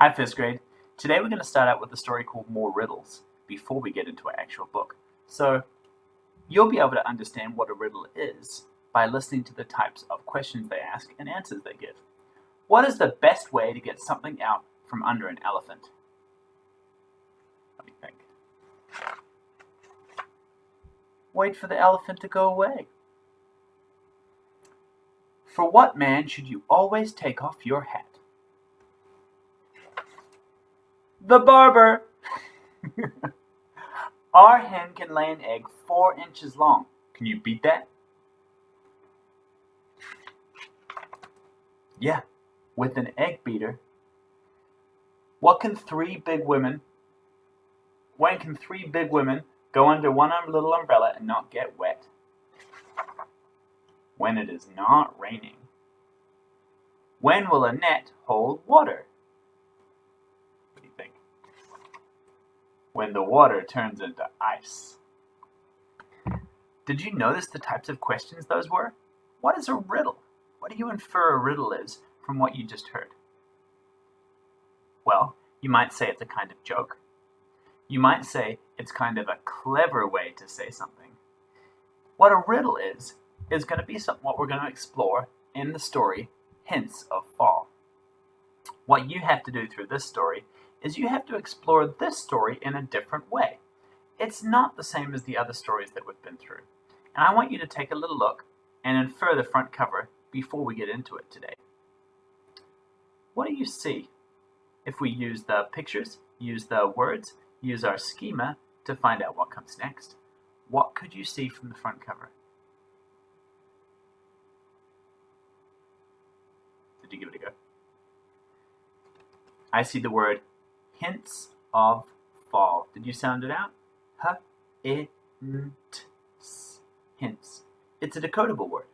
Hi, 5th grade. Today we're going to start out with a story called More Riddles before we get into our actual book. So you'll be able to understand what a riddle is by listening to the types of questions they ask and answers they give. What is the best way to get something out from under an elephant? Let me think. Wait for the elephant to go away. For what man should you always take off your hat? The barber. Our hen can lay an egg 4 inches long. Can you beat that? Yeah, with an egg beater. When can three big women go under one little umbrella and not get wet? When it is not raining. When will a net hold water? What do you think? When the water turns into ice. Did you notice the types of questions those were? What is a riddle? What do you infer a riddle is from what you just heard? Well, you might say it's a kind of joke. You might say it's kind of a clever way to say something. What a riddle is going to be what we're going to explore in the story Hints of Fall. What you have to do through this story is you have to explore this story in a different way. It's not the same as the other stories that we've been through. And I want you to take a little look and infer the front cover before we get into it today. What do you see? If we use the pictures, use the words, use our schema to find out what comes next, what could you see from the front cover? Did you give it a go? I see the word Hints of Fall. Did you sound it out? H-I-N-T-S. Hints. It's a decodable word.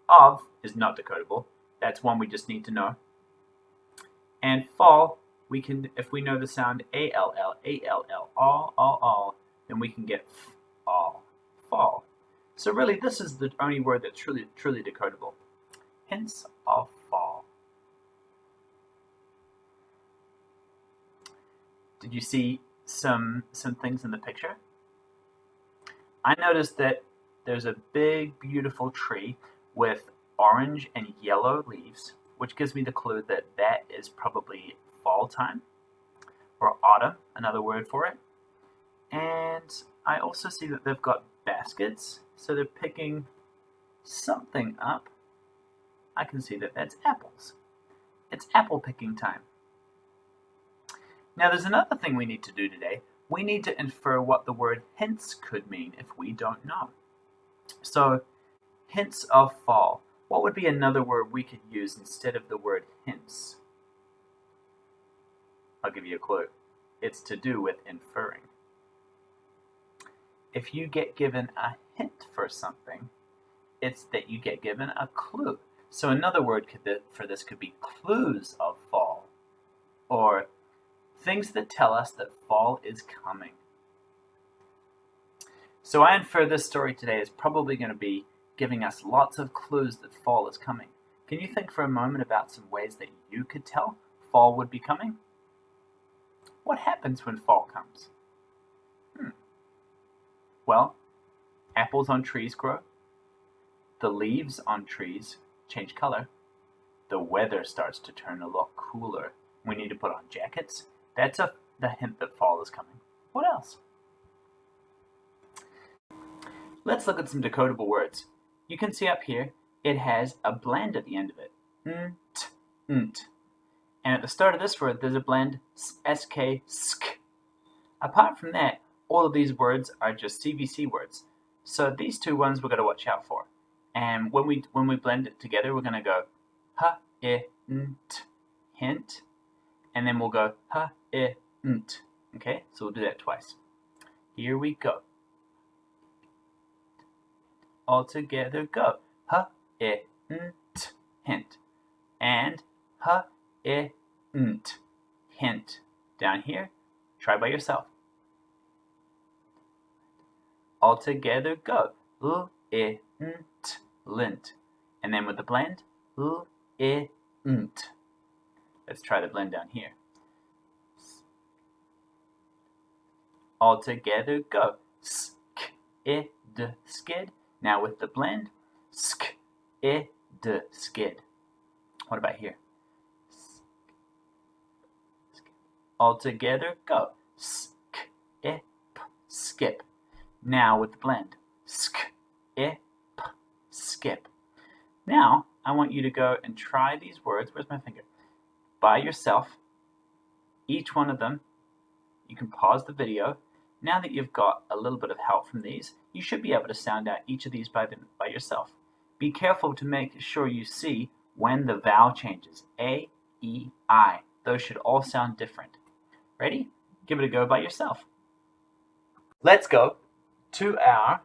Of is not decodable. That's one we just need to know. And fall, we can, if we know the sound A-L-L, A-L-L, all, then we can get all, fall. So really, this is the only word that's truly decodable. Hints of fall. Did you see some things in the picture? I noticed that there's a big, beautiful tree with orange and yellow leaves, which gives me the clue that that is probably fall time, or autumn, another word for it. And I also see that they've got baskets, so they're picking something up. I can see that that's apples. It's apple picking time. Now there's another thing we need to do today. We need to infer what the word hints could mean if we don't know. So, hints of fall. What would be another word we could use instead of the word hints? I'll give you a clue. It's to do with inferring. If you get given a hint for something, it's that you get given a clue. So another word for this could be clues of fall, or things that tell us that fall is coming. So I infer this story today is probably going to be giving us lots of clues that fall is coming. Can you think for a moment about some ways that you could tell fall would be coming? What happens when fall comes? Well, apples on trees grow. The leaves on trees change color. The weather starts to turn a lot cooler. We need to put on jackets. That's the hint that fall is coming. What else? Let's look at some decodable words. You can see up here, it has a blend at the end of it. Nt, nt. And at the start of this word, there's a blend, sk, sk. Apart from that, all of these words are just CVC words. So these two ones we're going to watch out for. And when we blend it together, we're going to go ha, I, nt, hint. And then we'll go ha, I, nt. Okay, so we'll do that twice. Here we go. All together, go. Ha, I, nt, hint. And ha, I, nt, hint. Down here, try by yourself. All together, go. I, nt, lint. And then with the blend, I, nt. Let's try the blend down here. All together, go. Sk, I, d, skid. Now with the blend. Sk, I, d, skid. What about here? All together, go. Sk, I, p, skip. Now with the blend. Sk, I, p, skip. Now, I want you to go and try these words. Where's my finger? By yourself. Each one of them. You can pause the video. Now that you've got a little bit of help from these, you should be able to sound out each of these by yourself. Be careful to make sure you see when the vowel changes. A, E, I. Those should all sound different. Ready? Give it a go by yourself. Let's go to our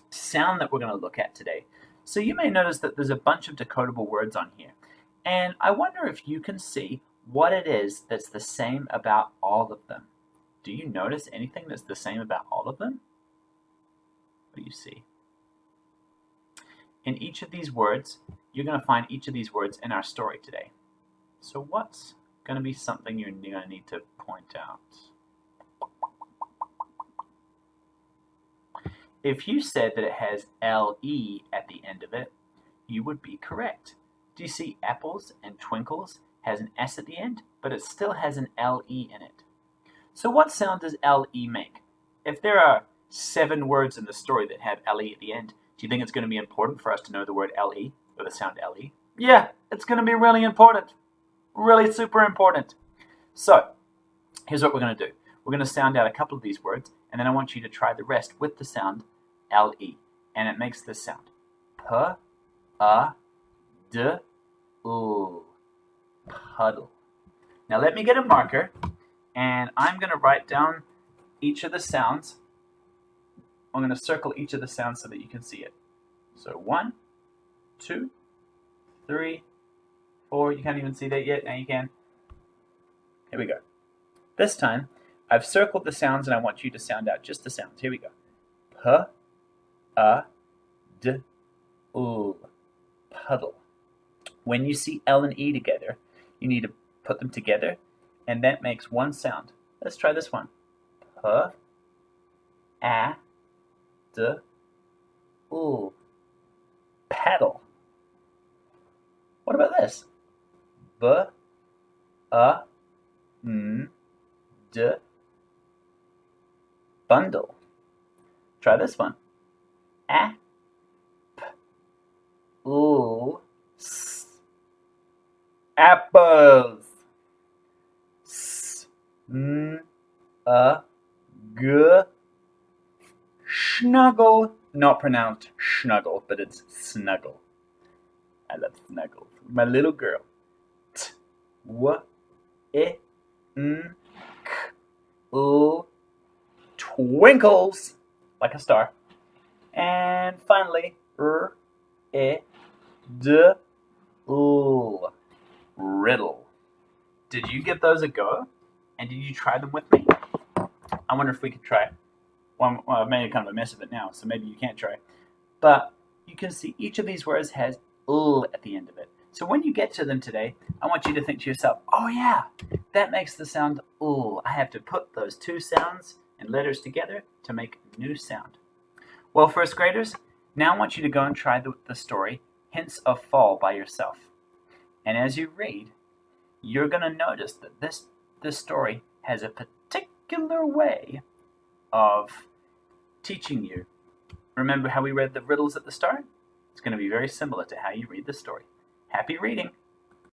sound that we're going to look at today. So you may notice that there's a bunch of decodable words on here. And I wonder if you can see what it is that's the same about all of them. Do you notice anything that's the same about all of them? What do you see? In each of these words, you're going to find each of these words in our story today. So what's going to be something you're going to need to point out? If you said that it has L-E at the end of it, you would be correct. Do you see apples and twinkles has an S at the end, but it still has an L-E in it? So what sound does L-E make? If there are 7 words in the story that have L-E at the end, do you think it's going to be important for us to know the word L-E, or the sound L-E? Yeah, it's going to be really important. Really super important. So, here's what we're going to do. We're going to sound out a couple of these words, and then I want you to try the rest with the sound L-E. And it makes this sound. P-A-D-L. Puddle. Now let me get a marker, and I'm going to write down each of the sounds. I'm going to circle each of the sounds so that you can see it. So 1, 2, 3, 4. You can't even see that yet. Now you can. Here we go. This time, I've circled the sounds, and I want you to sound out just the sounds. Here we go. P-A-D-L. Puddle. When you see L and E together, you need to put them together, and that makes one sound. Let's try this one. P-A-D-L. Paddle. What about this? B-A-N-D. Bundle. Try this one. A-P-L-S. Apples. S-N-A-G. Snuggle. Not pronounced snuggle, but it's snuggle. I love snuggles. My little girl. T-W-I-N-K-L. Twinkles. Like a star. And finally, R-I-D-L. Riddle. Did you give those a go? And did you try them with me? I wonder if we could try. Well, I've made kind of a mess of it now, so maybe you can't try. But you can see each of these words has L at the end of it. So when you get to them today, I want you to think to yourself, oh yeah, that makes the sound L. I have to put those 2 sounds and letters together to make a new sound. Well, first graders, now I want you to go and try the story Hints of Fall by yourself. And as you read, you're going to notice that this story has a particular way of teaching you. Remember how we read the riddles at the start? It's going to be very similar to how you read the story. Happy reading!